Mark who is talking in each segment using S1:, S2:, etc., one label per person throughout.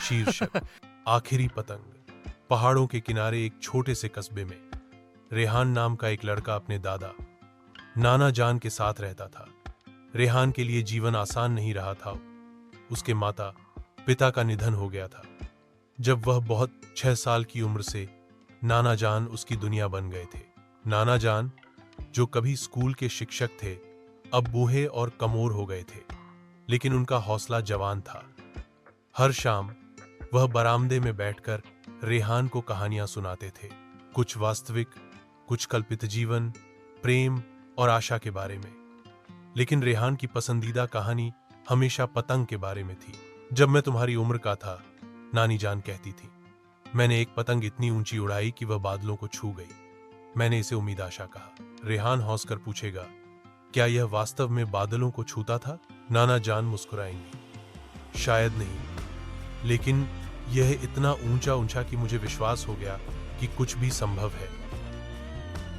S1: शीर्षक आखिरी पतंग। पहाड़ों के किनारे एक छोटे से कस्बे में रेहान नाम का एक लड़का अपने दादा नाना जान के साथ रहता था। रेहान के लिए जीवन आसान नहीं रहा था। उसके माता पिता का निधन हो गया था जब वह बहुत 6 साल की उम्र से नाना जान उसकी दुनिया बन गए थे। नाना जान जो कभी स्कूल के शिक्षक थे अब बूढ़े और कमोर हो गए थे, लेकिन उनका हौसला जवान था। हर शाम वह बरामदे में बैठकर रेहान को कहानियां सुनाते थे, कुछ वास्तविक, कुछ कल्पित जीवन, प्रेम और आशा के बारे में। लेकिन रेहान की पसंदीदा कहानी हमेशा पतंग के बारे में थी। जब मैं तुम्हारी उम्र का था, नानी जान कहती थी, मैंने एक पतंग इतनी ऊंची उड़ाई कि वह बादलों को छू गई। मैंने इसे उम्मीद आशा कहा। रेहान हंसकर पूछेगा, क्या यह वास्तव में बादलों को छूता था? नाना जान मुस्कुराएंगी, शायद नहीं, लेकिन यह इतना ऊंचा ऊंचा कि मुझे विश्वास हो गया कि कुछ भी संभव है।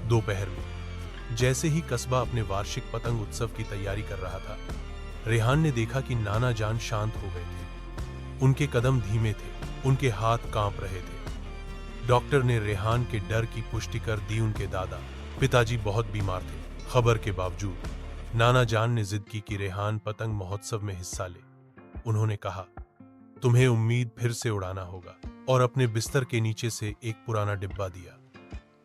S1: दोपहर में जैसे ही कस्बा अपने वार्षिक पतंग उत्सव की तैयारी कर रहा था, रेहान ने देखा कि नाना जान शांत हो गए थे। उनके कदम धीमे थे, उनके हाथ कांप रहे थे। डॉक्टर ने रेहान के डर की पुष्टि कर दी। उनके दादा पिताजी बहुत बीमार थे। खबर के बावजूद नाना जान ने जिद की कि रेहान पतंग महोत्सव में हिस्सा ले। उन्होंने कहा, तुम्हें उम्मीद फिर से उड़ाना होगा, और अपने बिस्तर के नीचे से एक पुराना डिब्बा दिया।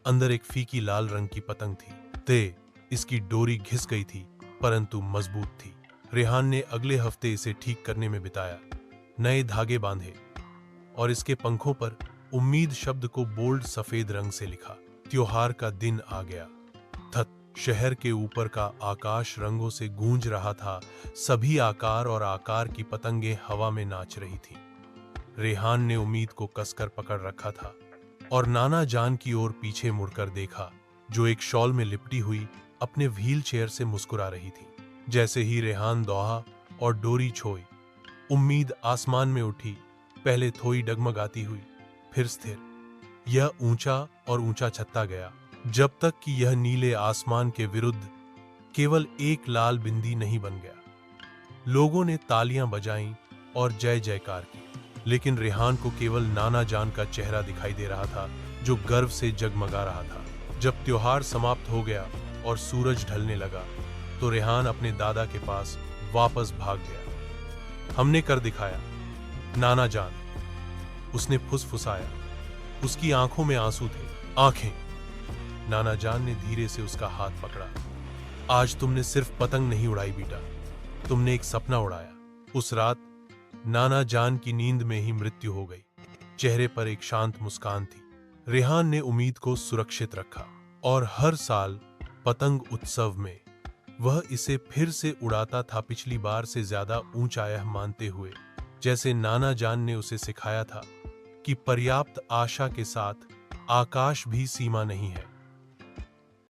S1: अंदर एक फीकी लाल रंग की पतंग थी। इसकी डोरी घिस गई थी, परंतु मजबूत थी। रेहान ने अगले हफ्ते इसे ठीक करने में बिताया, नए धागे बांधे और इसके पंखों पर उम्मीद शब्द को बोल्ड सफेद रंग से लिखा। त्योहार का दिन आ गया। शहर के ऊपर का आकाश रंगों से गूंज रहा था। सभी आकार और आकार की पतंगें हवा में नाच रही थीं। रेहान ने उम्मीद को कसकर पकड़ रखा था और नाना जान की ओर पीछे मुड़कर देखा, जो एक शॉल में लिपटी हुई अपने व्हील चेयर से मुस्कुरा रही थी। जैसे ही रेहान दौड़ा और डोरी छोई, उम्मीद आसमान में उठी, पहले थोड़ी डगमगाती हुई, फिर स्थिर। यह ऊंचा और ऊंचा छत्ता गया, जब तक कि यह नीले आसमान के विरुद्ध केवल एक लाल बिंदी नहीं बन गया। लोगों ने तालियां बजाईं और जय जयकार की, लेकिन रेहान को केवल नाना जान का चेहरा दिखाई दे रहा था, जो गर्व से जगमगा रहा था। जब त्योहार समाप्त हो गया और सूरज ढलने लगा, तो रेहान अपने दादा के पास वापस भाग गया। हमने कर दिखाया, नाना जान, उसने फुसफुसाया। उसकी आंखों में आंसू थे। आंखें। नाना जान ने धीरे से उसका हाथ पकड़ा। आज तुमने सिर्फ पतंग नहीं उड़ाई बेटा, तुमने एक सपना उड़ाया। उस रात नाना जान की नींद में ही मृत्यु हो गई। चेहरे पर एक शांत मुस्कान थी। रेहान ने उम्मीद को सुरक्षित रखा और हर साल पतंग उत्सव में वह इसे फिर से उड़ाता था, पिछली बार से ज्यादा ऊंचा, यह मानते हुए जैसे नाना जान ने उसे सिखाया था कि पर्याप्त आशा के साथ आकाश भी सीमा नहीं है।